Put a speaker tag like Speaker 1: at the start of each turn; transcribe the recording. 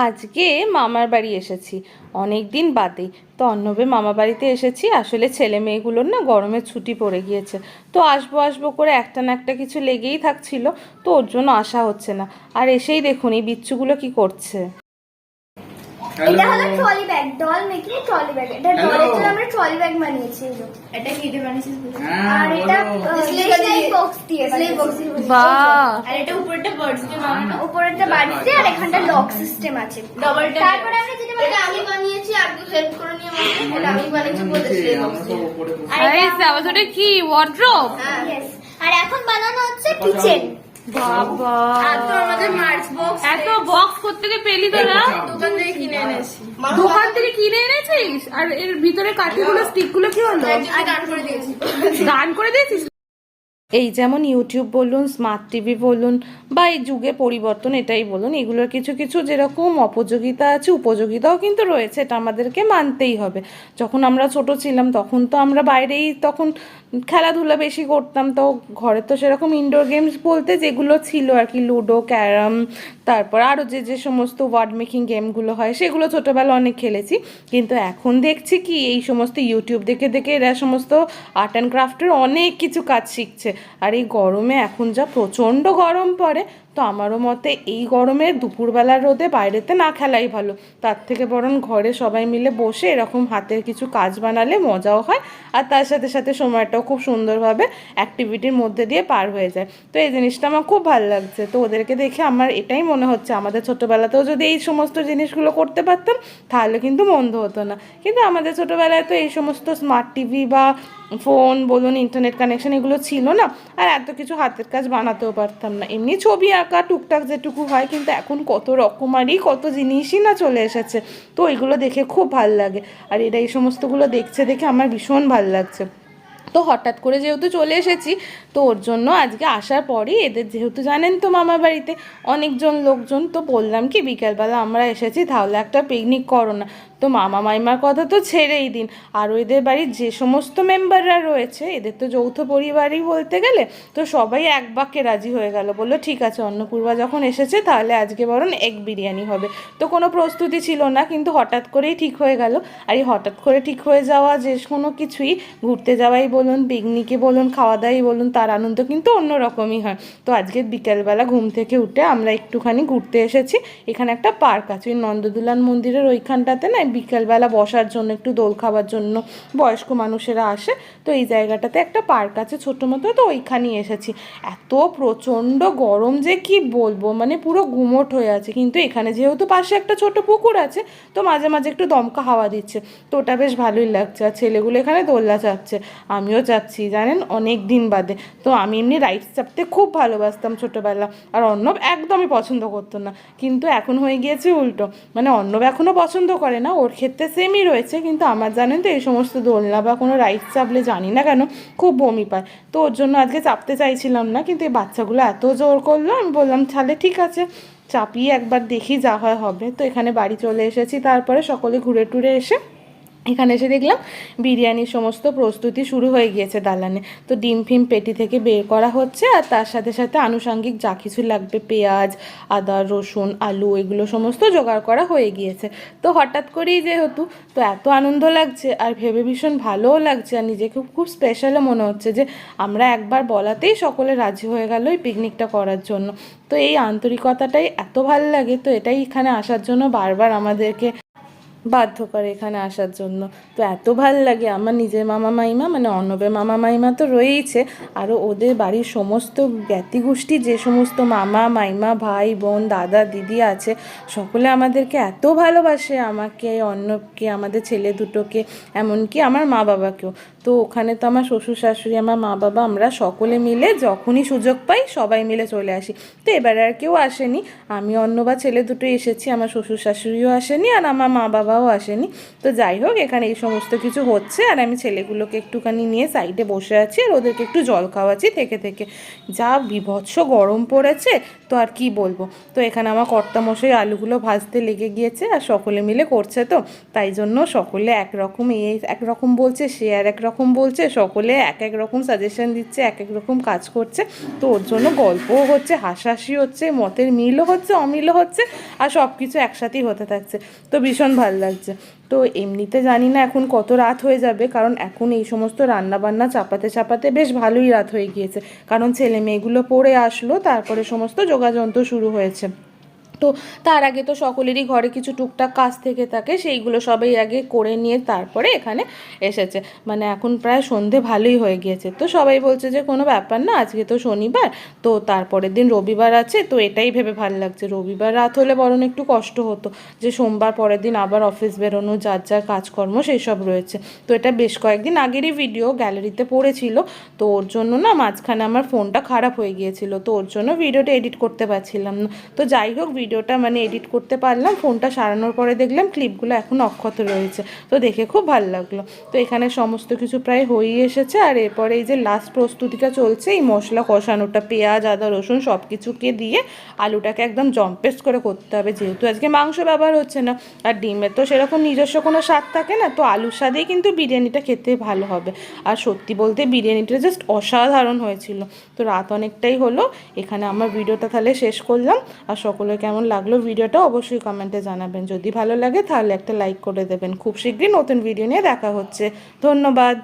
Speaker 1: আজকে মামার বাড়ি এসেছি অনেক দিন বাদে। তো অর্ণবে মামা বাড়িতে এসেছি, আসলে ছেলে মেয়েগুলোর না গরমের ছুটি পড়ে গিয়েছে। তো আসবো আসবো করে একটা না একটা কিছু লেগেই থাকছিল, তো ওর জন্য আসা হচ্ছে না। আর এসেই দেখুন এই বিচ্ছুগুলো কি করছে।
Speaker 2: এটা হলো trolley bag, doll making trolley bag. এটা ডলের জন্য আমরা ট্রলি ব্যাগ বানিয়েছি।
Speaker 3: এটা কি দিয়ে বানিয়েছিস বলো?
Speaker 2: আর এটা স্লেজ বক্স দিয়ে বানিয়েছি।
Speaker 1: বাহ,
Speaker 3: আর এটা উপরটা বার্ডস দিয়ে বানানো,
Speaker 2: উপরেরটা বাড়িতে আর এখানটা লক সিস্টেম আছে।
Speaker 3: ডাবলটা।
Speaker 2: তারপরে আমরা যেটা
Speaker 3: এটা আমি বানিয়েছি, আর তুই হেল্প করে নিয়ে আমাকে। এটা আমি বানিয়েছি বলতে স্লেজ বক্স দিয়ে।
Speaker 1: ওটা কি ওয়ার্ড্রোব?
Speaker 2: Yes, আর এখন বানানো হচ্ছে কিচেন।
Speaker 1: বাবা,
Speaker 3: আর তো আমাদের মার্চ বক্স
Speaker 1: এত বক্স কোত্থেকে পেলি তোরা?
Speaker 3: দোকান থেকে কিনে এনেছি।
Speaker 1: দোকান থেকে কিনে এনেছিস? আর এর ভিতরে কাঠিগুলো স্টিকগুলো কি হলো?
Speaker 3: একজনকে দান করে দিয়েছি।
Speaker 1: দান করে দিয়েছিস? এই যেমন ইউটিউব বলুন, স্মার্ট টিভি বলুন, বা এই যুগে পরিবর্তন এটাই বলুন, এগুলোর কিছু কিছু যেরকম অপযোগিতা আছে, উপযোগিতাও কিন্তু রয়েছে, এটা আমাদেরকে মানতেই হবে। যখন আমরা ছোট ছিলাম তখন তো আমরা বাইরেই তখন খেলাধুলা বেশি করতাম, তো ঘরে তো সেরকম ইনডোর গেমস বলতে যেগুলো ছিল আর কি, লুডো, ক্যারাম, তারপর আরও যে যে সমস্ত ওয়ার্ড মেকিং গেমগুলো হয় সেগুলো ছোটোবেলা অনেক খেলেছি। কিন্তু এখন দেখছি কি এই সমস্ত ইউটিউব দেখে দেখে এরা সমস্ত আর্ট অ্যান্ড ক্রাফটের অনেক কিছু কাজ শিখছে। আর এই গরমে এখন যা প্রচণ্ড গরম পড়ে, তো আমারও মতে এই গরমে দুপুরবেলার রোদে বাইরেতে না খেলাই ভালো। তার থেকে বরং ঘরে সবাই মিলে বসে এরকম হাতের কিছু কাজ বানালে মজাও হয়, আর তার সাথে সাথে সময়টাও খুব সুন্দরভাবে অ্যাক্টিভিটির মধ্যে দিয়ে পার হয়ে যায়। তো এই জিনিসটা আমার খুব ভালো লাগছে। তো ওদেরকে দেখে আমার এটাই মনে হচ্ছে আমাদের ছোটোবেলাতেও যদি এই সমস্ত জিনিসগুলো করতে পারতাম তাহলে কিন্তু মন্দ হতো না। কিন্তু আমাদের ছোটোবেলায় তো এই সমস্ত স্মার্ট টিভি বা ফোন বলুন, ইন্টারনেট কানেকশন এগুলো ছিল না, আর এত কিছু হাতের কাজ বানাতেও পারতাম না। এমনি ছবি আঁকা টুকটাক যেটুকু হয়, কিন্তু এখন কত রকমারই কত জিনিসই না চলে এসেছে। তো এগুলো দেখে খুব ভাল লাগে, আর এরা এই সমস্তগুলো দেখছে দেখে আমার ভীষণ ভাল লাগছে। তো হঠাৎ করে যেহেতু চলে এসেছি, তো ওর জন্য আজকে আসার পরই এদের যেহেতু জানেন তো মামা বাড়িতে অনেকজন লোকজন, তো বললাম কি বিকালবেলা আমরা এসেছি তাহলে একটা পিকনিক করো না। তো মামা মাইমার কথা তো ছেড়েই দিন, আর এদের বাড়ির যে সমস্ত মেম্বাররা রয়েছে, এদের তো যৌথ পরিবারই বলতে গেলে, তো সবাই এক বাক্যে রাজি হয়ে গেল, বললো ঠিক আছে অন্নপূর্বা যখন এসেছে তাহলে আজকে বরং এগ বিরিয়ানি হবে। তো কোনো প্রস্তুতি ছিল না, কিন্তু হঠাৎ করেই ঠিক হয়ে গেল। আর এই হঠাৎ করে ঠিক হয়ে যাওয়া যে কোনো কিছুই, ঘুরতে যাওয়াই বলুন, পিকনিকে বলুন, খাওয়া দাওয়াই বলুন, তার আনন্দ কিন্তু অন্যরকমই হয়। তো আজকে বিকেলবেলা ঘুম থেকে উঠে আমরা একটুখানি ঘুরতে এসেছি। এখানে একটা পার্ক আছে, ওই নন্দদুলান মন্দিরের ওইখানটাতে না, বিকালবেলা বসার জন্য একটু দোল খাওয়ার জন্য বয়স্ক মানুষেরা আসে। তো এই জায়গাটাতে একটা পার্ক আছে ছোটো মতো, তো ওইখানেই এসেছি। এত প্রচণ্ড গরম যে কি বলবো, মানে পুরো গুমোট হয়ে আছে। কিন্তু এখানে যেহেতু পাশে একটা ছোট পুকুর আছে, তো মাঝে মাঝে একটু দমকা হাওয়া দিচ্ছে, তো ওটা বেশ ভালোই লাগছে। আর ছেলেগুলো এখানে দোলনা চাপছে, আমিও চাপছি জানেন অনেক দিন বাদে। তো আমি এমনি রাইডস চাপতে খুব ভালোবাসতাম ছোটোবেলা, আর অর্ণব একদমই পছন্দ করতো না। কিন্তু এখন হয়ে গিয়েছে উল্টো, মানে অর্ণব এখনও পছন্দ করে না, ওর ক্ষেত্রে সেমই রয়েছে। কিন্তু আমার জানেন তো এই সমস্ত দোলনা বা কোনো রাইডস চাপলে জানি না কেন খুব বমি পায়। তো ওর জন্য আজকে চাপতে চাইছিলাম না, কিন্তু এই বাচ্চাগুলো এত জোর করলো, আমি বললাম তাহলে ঠিক আছে চাপিয়ে একবার দেখি, যা হয় হবে। তো এখানে বাড়ি চলে এসেছি, তারপরে সকলে ঘুরে টুরে এসে এখানে এসে দেখলাম বিরিয়ানির সমস্ত প্রস্তুতি শুরু হয়ে গিয়েছে দালানে। তো ডিম ফিম পেটি থেকে বের করা হচ্ছে, আর তার সাথে সাথে আনুষাঙ্গিক যা কিছু লাগবে, পেঁয়াজ, আদা, রসুন, আলু, এগুলো সমস্ত জোগাড় করা হয়ে গিয়েছে। তো হঠাৎ করেই যেহেতু, তো এত আনন্দ লাগছে আর ভেবে ভীষণ ভালোও লাগছে, আর নিজেকে খুব স্পেশালও মনে হচ্ছে যে আমরা একবার বলাতেই সকলে রাজি হয়ে গেল এই পিকনিকটা করার জন্য। তো এই আন্তরিকতাটাই এত ভালো লাগে, তো এটাই এখানে আসার জন্য বারবার আমাদেরকে বাধ্য করে এখানে আসার জন্য। তো এত ভাল লাগে আমার নিজের মামা মাইমা, মানে অর্ণবের মামা মাইমা তো রয়েইছে, আরও ওদের বাড়ির সমস্ত জ্ঞাতি গোষ্ঠী, যে সমস্ত মামা মাইমা, ভাই বোন, দাদা দিদি আছে, সকলে আমাদেরকে এত ভালোবাসে, আমাকে, অর্ণবকে, আমাদের ছেলে দুটোকে, এমনকি আমার মা বাবাকেও। তো ওখানে তো আমার শ্বশুর শাশুড়ি, আমার মা বাবা, আমরা সকলে মিলে যখনই সুযোগ পাই সবাই মিলে চলে আসি। তো এবারে আর কেউ আসেনি, আমি অর্ণব বা ছেলে দুটো এসেছি, আমার শ্বশুর শাশুড়িও আসেনি, আর আমার মা বাবাও আসেনি। তো যাই হোক, এখানে এই সমস্ত কিছু হচ্ছে, আর আমি ছেলেগুলোকে একটুখানি নিয়ে সাইডে বসে আছি, আর ওদেরকে একটু জল খাওয়াচ্ছি থেকে থেকে। যা বিভৎস গরম পড়েছে, তো আর কি বলবো। তো এখানে আমার কর্তামশাই আলুগুলো ভাজতে লেগে গিয়েছে আর সকলে মিলে করছে, তো তাই জন্য সকলে একরকম একরকম বলছে, সে আর একরকম বলছে, সকলে এক এক রকম সাজেশন দিচ্ছে, এক এক রকম কাজ করছে। তো ওর জন্য গল্পও হচ্ছে, হাসাহাসি হচ্ছে, মতের মিলও হচ্ছে, অমিলও হচ্ছে, আর সব কিছু একসাথেই হতে থাকছে। তো ভীষণ ভালো লাগছে। তো এমনিতে জানি না এখন কত রাত হয়ে যাবে, কারণ এখন এই সমস্ত রান্নাবান্না চাপাতে চাপাতে বেশ ভালোই রাত হয়ে গিয়েছে, কারণ ছেলে মেয়েগুলো পড়ে আসলো, তারপরে সমস্ত যোগাযন্ত্র শুরু হয়েছে। তো তার আগে তো সকলেরই ঘরে কিছু টুকটাক কাজ থেকে থাকে, সেইগুলো সবাই আগে করে নিয়ে তারপরে এখানে এসেছে। মানে এখন প্রায় সন্ধে ভালোই হয়ে গিয়েছে। তো সবাই বলছে যে কোনো ব্যাপার না, আজকে তো শনিবার, তো তারপরের দিন রবিবার আছে, তো এটাই ভেবে ভালো লাগছে। রবিবার রাত হলে বরং একটু কষ্ট হতো, যে সোমবার পরের দিন আবার অফিস বেরোনো, যার যার কাজকর্ম সেই সব রয়েছে। তো এটা বেশ কয়েকদিন আগেরই ভিডিও, গ্যালারিতে পড়েছিল, তো ওর জন্য না মাঝখানে আমার ফোনটা খারাপ হয়ে গিয়েছিল, তো ওর জন্য ভিডিওটা এডিট করতে পারছিলাম না। তো যাই হোক, ভিডিওটা মানে এডিট করতে পারলাম, ফোনটা সারানোর পরে দেখলাম ক্লিপগুলো এখন অক্ষত রয়েছে, তো দেখে খুব ভালো লাগলো। তো এখানে সমস্ত কিছু প্রায় হয়েই এসেছে, আর এরপরে এই যে লাস্ট প্রস্তুতিটা চলছে, এই মশলা কষানোটা, পেঁয়াজ আদা রসুন সব কিছুকে দিয়ে আলুটাকে একদম জম্পেস্ট করে করতে হবে, যেহেতু আজকে মাংস ব্যবহার হচ্ছে না, আর ডিমের তো সেরকম নিজস্ব কোনো স্বাদ থাকে না, তো আলুর স্বাদেই কিন্তু বিরিয়ানিটা খেতে ভালো হবে। আর সত্যি বলতে বিরিয়ানিটা জাস্ট অসাধারণ হয়েছিল। তো রাত অনেকটাই হলো, এখানে আমার ভিডিওটা তাহলে শেষ করলাম। আর সকলের কেমন লাগলো ভিডিওটা অবশ্যই কমেন্টে জানাবেন, যদি ভালো লাগে তাহলে একটা লাইক করে দেবেন। খুব শীঘ্রই নতুন ভিডিও নিয়ে দেখা হচ্ছে। ধন্যবাদ।